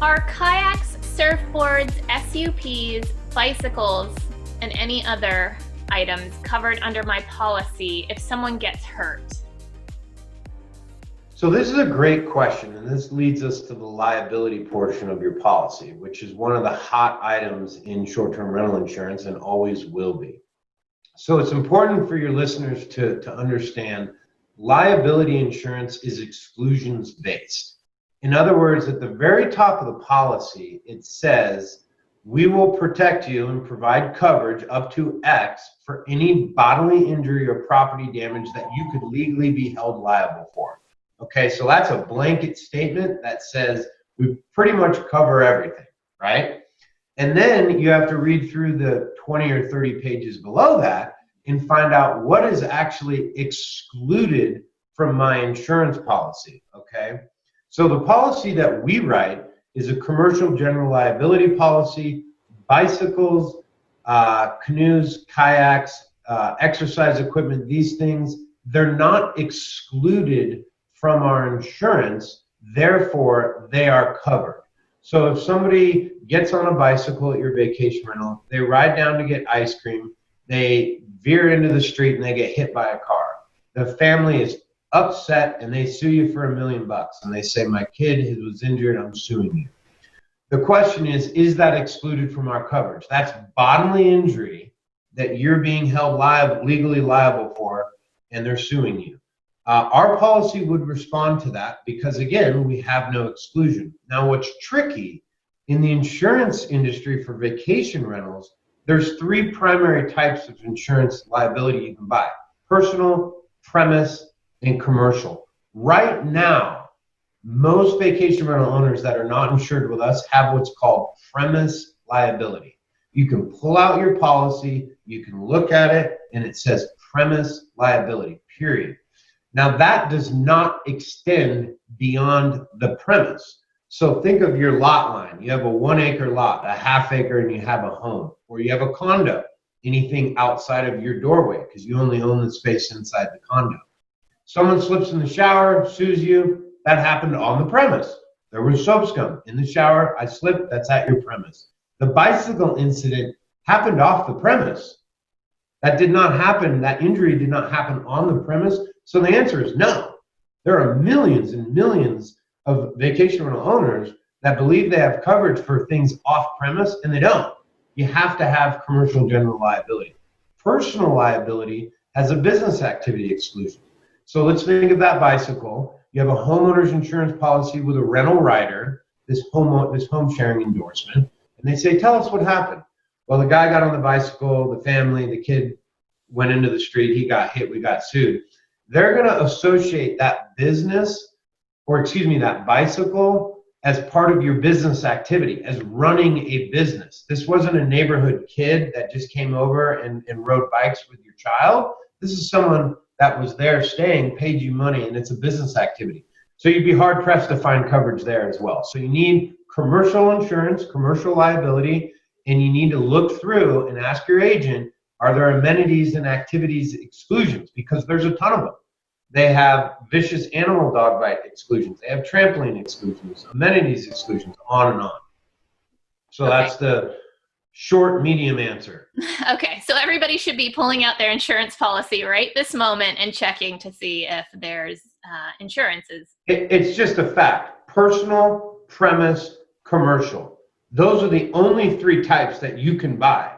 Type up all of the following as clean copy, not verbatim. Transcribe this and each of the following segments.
Are kayaks, surfboards, SUPs, bicycles, and any other items covered under my policy if someone gets hurt? So this is a great question, and this leads us to the liability portion of your policy, which is one of the hot items in short-term rental insurance and always will be. So it's important for your listeners to understand liability insurance is exclusions based. In other words, at the very top of the policy, it says, we will protect you and provide coverage up to X for any bodily injury or property damage that you could legally be held liable for. Okay, so that's a blanket statement that says we pretty much cover everything, right? And then you have to read through the 20 or 30 pages below that and find out what is actually excluded from my insurance policy, okay? So the policy that we write is a commercial general liability policy. Bicycles, canoes, kayaks, exercise equipment, these things, they're not excluded from our insurance, therefore they are covered. So if somebody gets on a bicycle at your vacation rental, they ride down to get ice cream, they veer into the street and they get hit by a car. The family is upset and they sue you for $1 million and they say, my kid was injured, I'm suing you. The question is that excluded from our coverage? That's bodily injury that you're being held legally liable for and they're suing you. Our policy would respond to that because, again, we have no exclusion. Now, what's tricky in the insurance industry for vacation rentals, there's 3 primary types of insurance liability you can buy: personal, premise, and commercial. Right now, most vacation rental owners that are not insured with us have what's called premise liability. You can pull out your policy, you can look at it, and it says premise liability, period. Now that does not extend beyond the premise. So think of your lot line. You have a 1 acre lot, a ½ acre, and you have a home, or you have a condo, anything outside of your doorway because you only own the space inside the condo. Someone slips in the shower, sues you, that happened on the premise. There was soap scum in the shower, I slipped, that's at your premise. The bicycle incident happened off the premise. That did not happen, that injury did not happen on the premise. So the answer is no. There are millions and millions of vacation rental owners that believe they have coverage for things off premise and they don't. You have to have commercial general liability. Personal liability has a business activity exclusion. So let's think of that bicycle. You have a homeowner's insurance policy with a rental rider, this home sharing endorsement, and they say, tell us what happened. Well, the guy got on the bicycle, the family, the kid went into the street, he got hit, we got sued. They're going to associate that that bicycle as part of your business activity, as running a business. This wasn't a neighborhood kid that just came over and rode bikes with your child. This is someone that was there staying, paid you money, and it's a business activity. So you'd be hard pressed to find coverage there as well. So you need commercial insurance, commercial liability, and you need to look through and ask your agent, are there amenities and activities exclusions? Because there's a ton of them. They have vicious animal dog bite exclusions. They have trampoline exclusions, amenities exclusions, on and on. So okay. That's the short, medium answer. Okay, so everybody should be pulling out their insurance policy right this moment and checking to see if there's insurances. It's just a fact. Personal, premise, commercial. Those are the only 3 types that you can buy.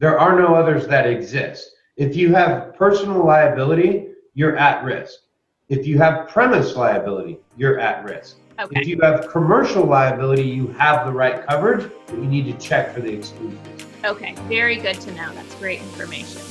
There are no others that exist. If you have personal liability, you're at risk. If you have premise liability, you're at risk. Okay. If you have commercial liability, you have the right coverage, but you need to check for the exclusions. Okay, very good to know. That's great information.